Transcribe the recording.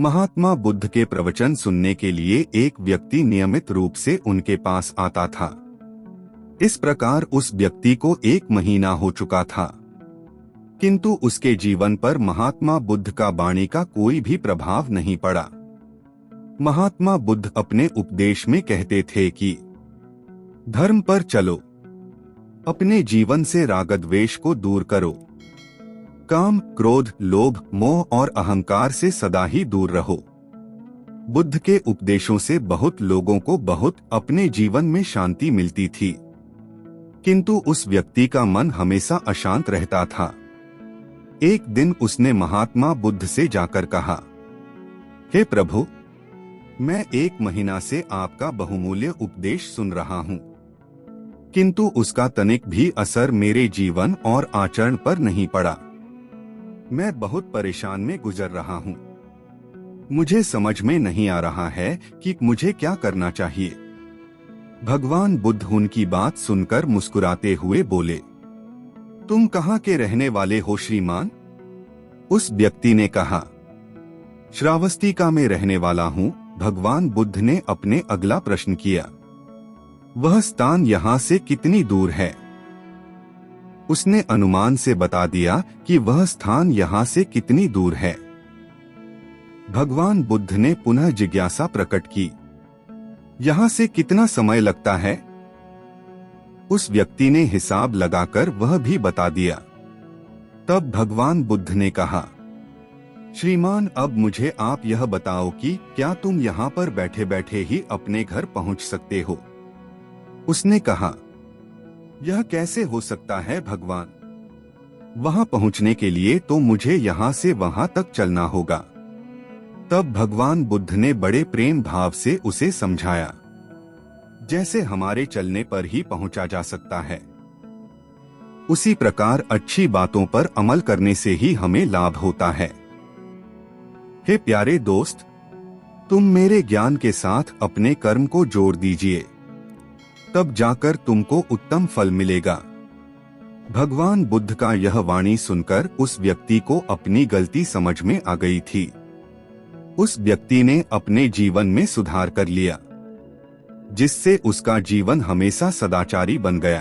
महात्मा बुद्ध के प्रवचन सुनने के लिए एक व्यक्ति नियमित रूप से उनके पास आता था। इस प्रकार उस व्यक्ति को 1 महीना हो चुका था, किंतु उसके जीवन पर महात्मा बुद्ध का वाणी का कोई भी प्रभाव नहीं पड़ा। महात्मा बुद्ध अपने उपदेश में कहते थे कि धर्म पर चलो, अपने जीवन से रागद्वेष को दूर करो, काम, क्रोध, लोभ, मोह और अहंकार से सदा ही दूर रहो। बुद्ध के उपदेशों से बहुत लोगों को बहुत अपने जीवन में शांति मिलती थी, किंतु उस व्यक्ति का मन हमेशा अशांत रहता था। एक दिन उसने महात्मा बुद्ध से जाकर कहा, हे प्रभु, मैं 1 महीना से आपका बहुमूल्य उपदेश सुन रहा हूँ, किंतु उसका तनिक भी असर मेरे जीवन और आचरण पर नहीं पड़ा। मैं बहुत परेशान में गुजर रहा हूँ। मुझे समझ में नहीं आ रहा है कि मुझे क्या करना चाहिए। भगवान बुद्ध उनकी बात सुनकर मुस्कुराते हुए बोले, तुम कहाँ के रहने वाले हो श्रीमान? उस व्यक्ति ने कहा, श्रावस्तिका में रहने वाला हूँ। भगवान बुद्ध ने अपने अगला प्रश्न किया, वह स्थान यहाँ से कितनी दूर है? उसने अनुमान से बता दिया कि वह स्थान यहाँ से कितनी दूर है। भगवान बुद्ध ने पुनः जिज्ञासा प्रकट की, यहाँ से कितना समय लगता है? उस व्यक्ति ने हिसाब लगाकर वह भी बता दिया। तब भगवान बुद्ध ने कहा, श्रीमान, अब मुझे आप यह बताओ कि क्या तुम यहाँ पर बैठे बैठे ही अपने घर पहुँच सकते हो? उसने कहा, यह कैसे हो सकता है भगवान? वहां पहुंचने के लिए तो मुझे यहाँ से वहां तक चलना होगा। तब भगवान बुद्ध ने बड़े प्रेम भाव से उसे समझाया, जैसे हमारे चलने पर ही पहुंचा जा सकता है, उसी प्रकार अच्छी बातों पर अमल करने से ही हमें लाभ होता है। हे प्यारे दोस्त, तुम मेरे ज्ञान के साथ अपने कर्म को जोड़ दीजिए, तब जाकर तुमको उत्तम फल मिलेगा। भगवान बुद्ध का यह वाणी सुनकर उस व्यक्ति को अपनी गलती समझ में आ गई थी। उस व्यक्ति ने अपने जीवन में सुधार कर लिया, जिससे उसका जीवन हमेशा सदाचारी बन गया।